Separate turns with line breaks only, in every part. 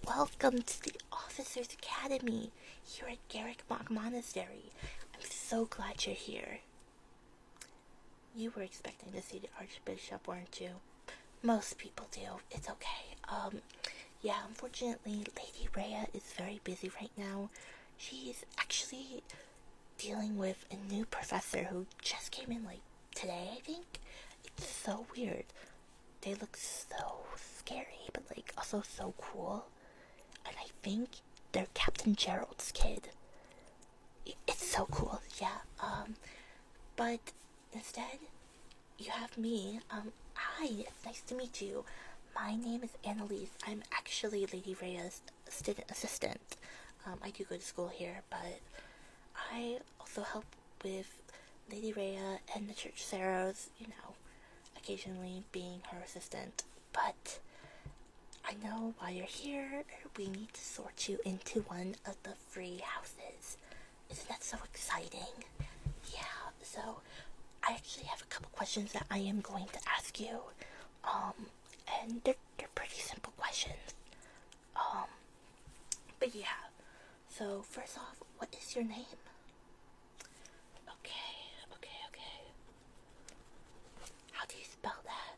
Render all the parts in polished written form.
Welcome to the Officers Academy here at Garrick Mach Monastery. I'm so glad you're here. You were expecting to see the Archbishop, weren't you? Most people do. It's okay. Yeah, unfortunately, Lady Rhea is very busy right now. She's actually dealing with a new professor who just came in, like, today, I think. It's so weird. They look so scary, but, like, also so cool. And I think they're Captain Gerald's kid. It's so cool, yeah. But instead, you have me. Hi, it's nice to meet you. My name is Annalise. I'm actually Lady Rhea's student assistant. I do go to school here, but I also help with Lady Rhea and the Church Saros, occasionally being her assistant. But I know why you're here. We need to sort you into one of the free houses. Isn't that so exciting? Yeah, so I actually have a couple questions that I am going to ask you. And they're pretty simple questions. But yeah. So first off, what is your name? Okay. How do you spell that?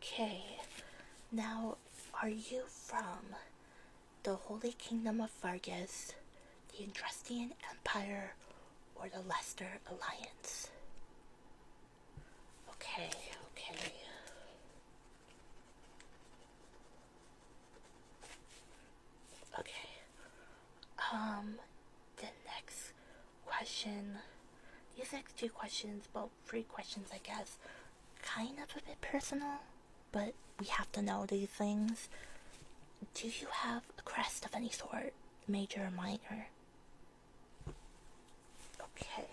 Okay. Now, are you from the Holy Kingdom of Vargas, the Andrastian Empire, or the Leicester Alliance? Okay. The next question, these next two questions, well, three questions, I guess, kind of a bit personal, but we have to know these things. Do you have a crest of any sort, major or minor? Okay.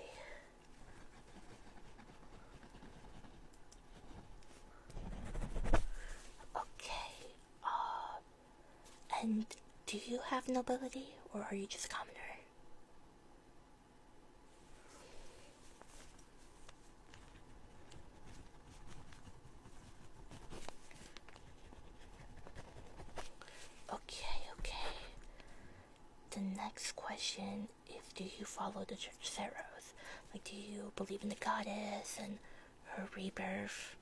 And do you have nobility, or are you just a commoner? Okay. The next question is, do you follow the Church Saros? Like, do you believe in the goddess and her rebirth?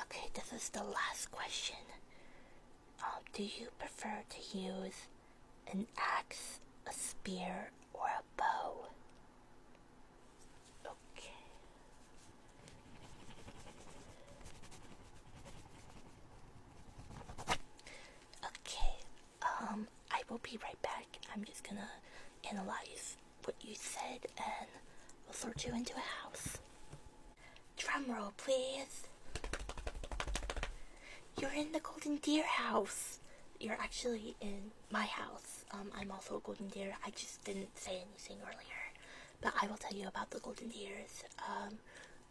Okay, this is the last question. Do you prefer to use an axe, a spear, or a bow? Okay, I will be right back. I'm just gonna analyze what you said and we'll sort you into a house. Drumroll, please. You're in the Golden Deer house. You're actually in my house. I'm also a Golden Deer. I just didn't say anything earlier, but I will tell you about the Golden Deers.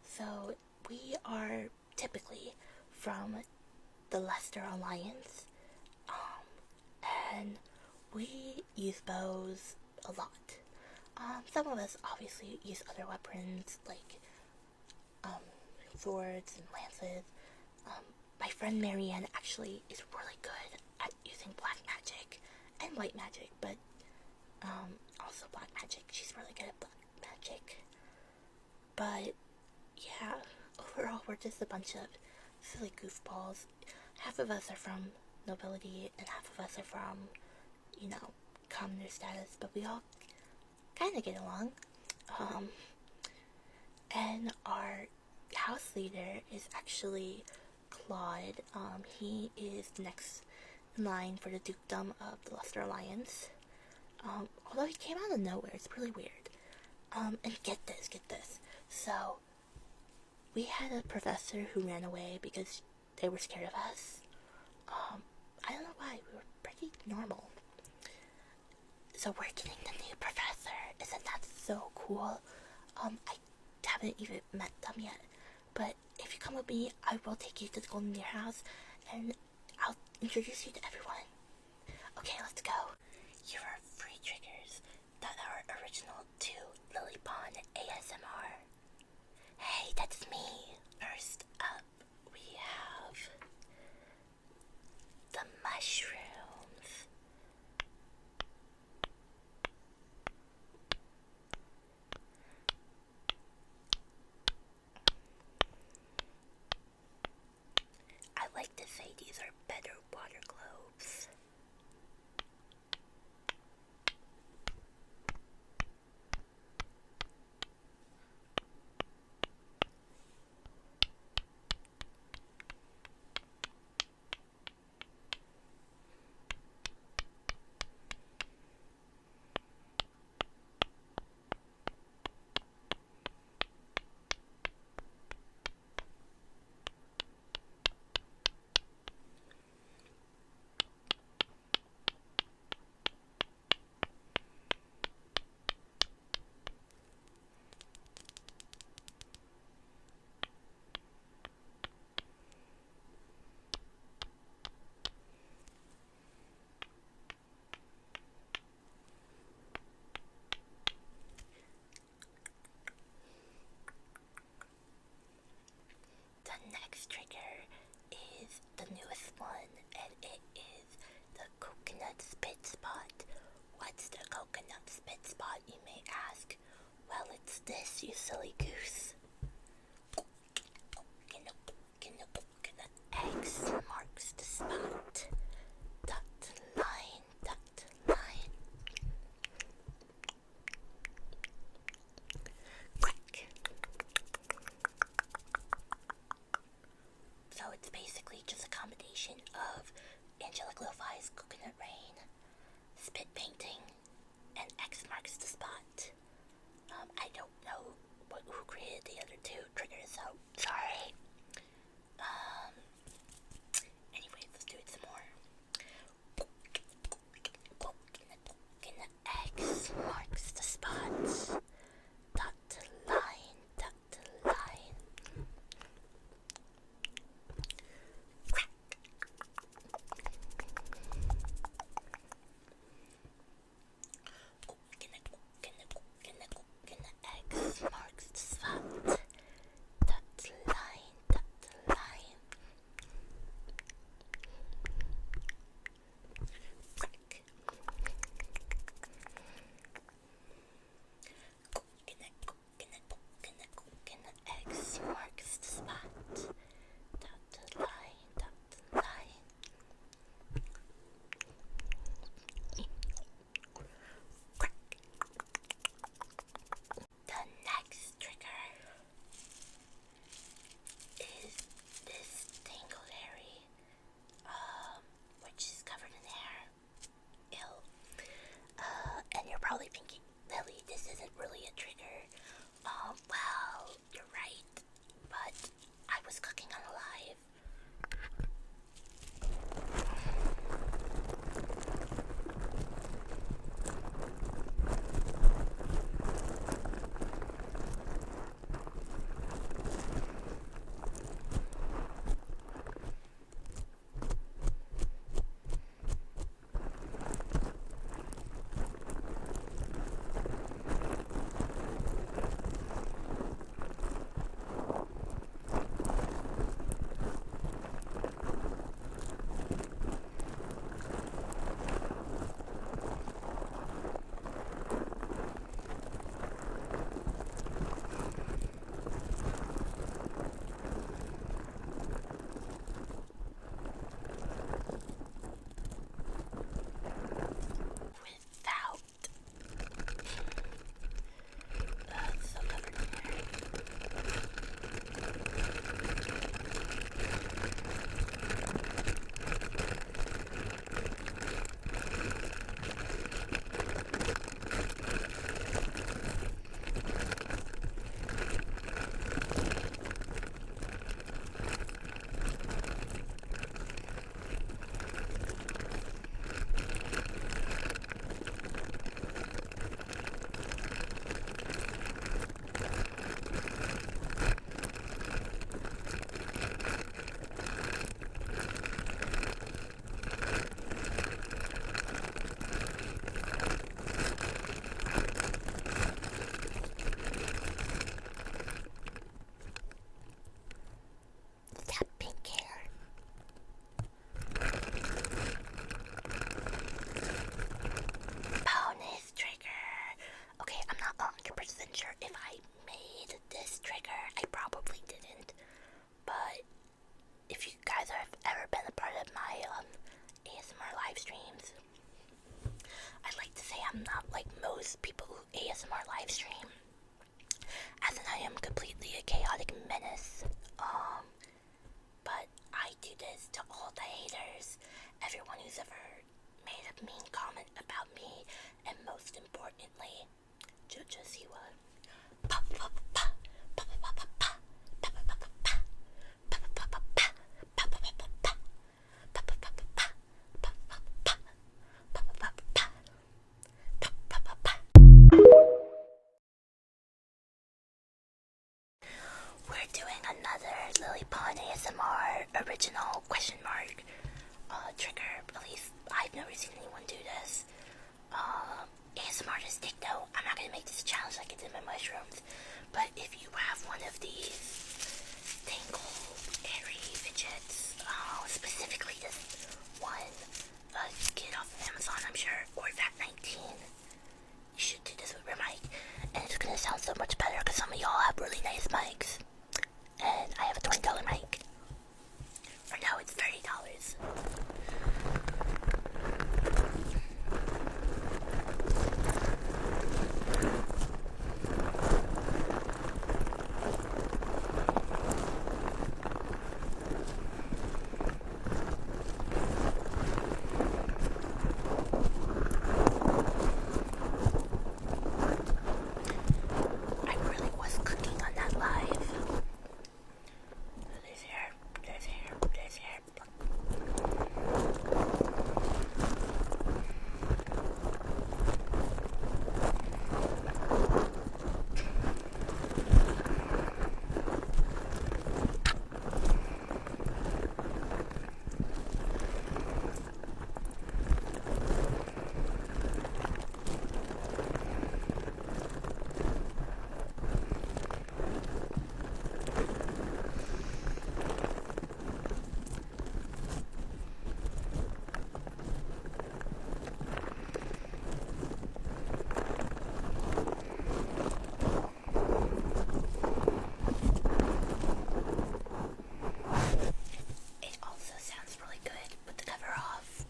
So we are typically from the Leicester Alliance, and we use bows a lot. Some of us obviously use other weapons like swords and lances. My friend Marianne actually is really good at using black magic and white magic, but also black magic. She's really good at black magic. But yeah, overall we're just a bunch of silly goofballs. Half of us are from nobility and half of us are from, commoner status, but we all kind of get along. And our house leader is actually Claude. He is next in line for the dukedom of the Leicester Alliance. Although he came out of nowhere, it's really weird. And get this. So, we had a professor who ran away because they were scared of us. I don't know why, we were pretty normal. So we're getting the new professor. Isn't that so cool? I haven't even met them yet. But if you come with me, I will take you to the Golden Deer house and I'll introduce you to everyone. Okay, let's go. Here are free triggers that are original to Lily Pond ASMR. Hey, that's me. First up, we have the mushrooms. I like to say these are better water globes. The next trigger is the newest one, and it is the coconut spit spot. What's the coconut spit spot, you may ask? Well, it's this, you silly goose. Coconut X marks the spot. Dot line, dot line. Crack. So it's basically just a combination of Angelic Lo-Fi's Coconut Rain, Spit Painting, and X marks the spot. I don't know who created the other two triggers, so sorry. Anyways, let's do it some more. Coconut X marks the spot. Dot line, dot line. Crack. Coconut X marks the spot. Dot line, this to all the haters, everyone who's ever made a mean comment about me, and most importantly, JoJo Siwa. We're doing another Lily Pond ASMR original question mark trigger. At least I've never seen anyone do this. ASMR artist take note. I'm not gonna make this a challenge like I did my mushrooms, but if you have one of these tingle airy fidgets, specifically this one, get it off of Amazon, I'm sure, or VAT19. You should do this with your mic, and it's gonna sound so much better because some of y'all have really nice mics, and I have a $20 mic. Or no, it's $30. I really was cooking on that live. There's hair, there's hair, there's hair. It also sounds really good with the cover off.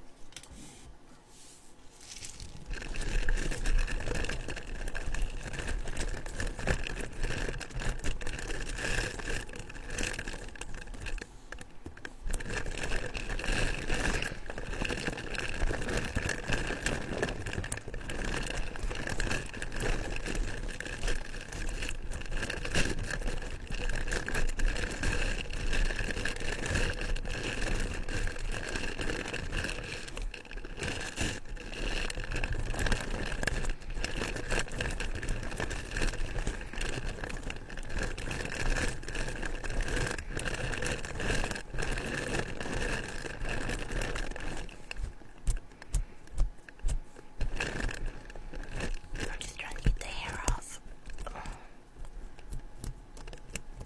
I'm just trying to get the hair off.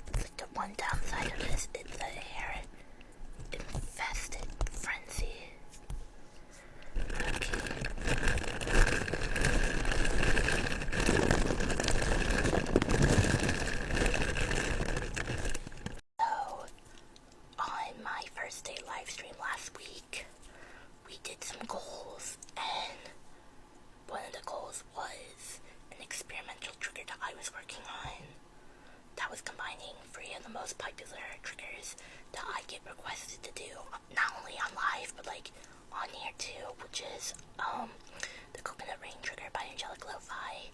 It's like the one downside of this is the hair infested frenzy. So, on my first day live stream last week, we did some goals, and one of the goals was an experimental trigger that I was working on that was combining 3 of the most popular triggers that I get requested to do, not only on live, but like on here too, which is the Coconut Rain trigger by Angelic Lo-Fi,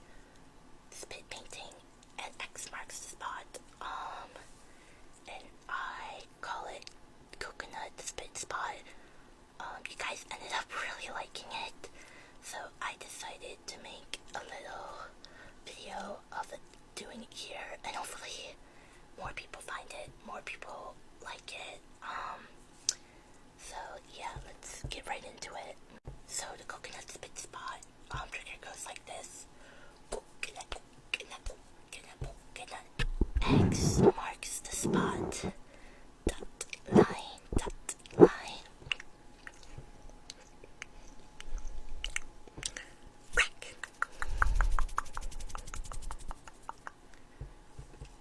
spit painting, and X marks the spot. And I call it Coconut Spit Spot. You guys ended up really liking it, so I decided to make a little video of it, doing it here, and hopefully more people find it, more people like it. So yeah, let's get right into it. So the Coconut Spit Spot trigger goes like this. Coconut, coconut, coconut, coconut. X marks the spot. Dot line, dot line. Crack.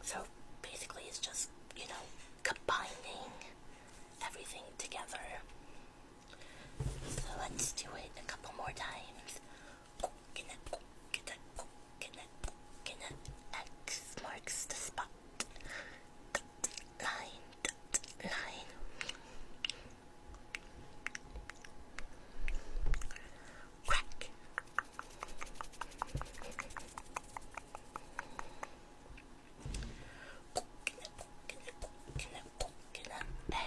So basically it's just, combining everything together. So let's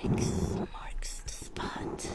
X marks the spot.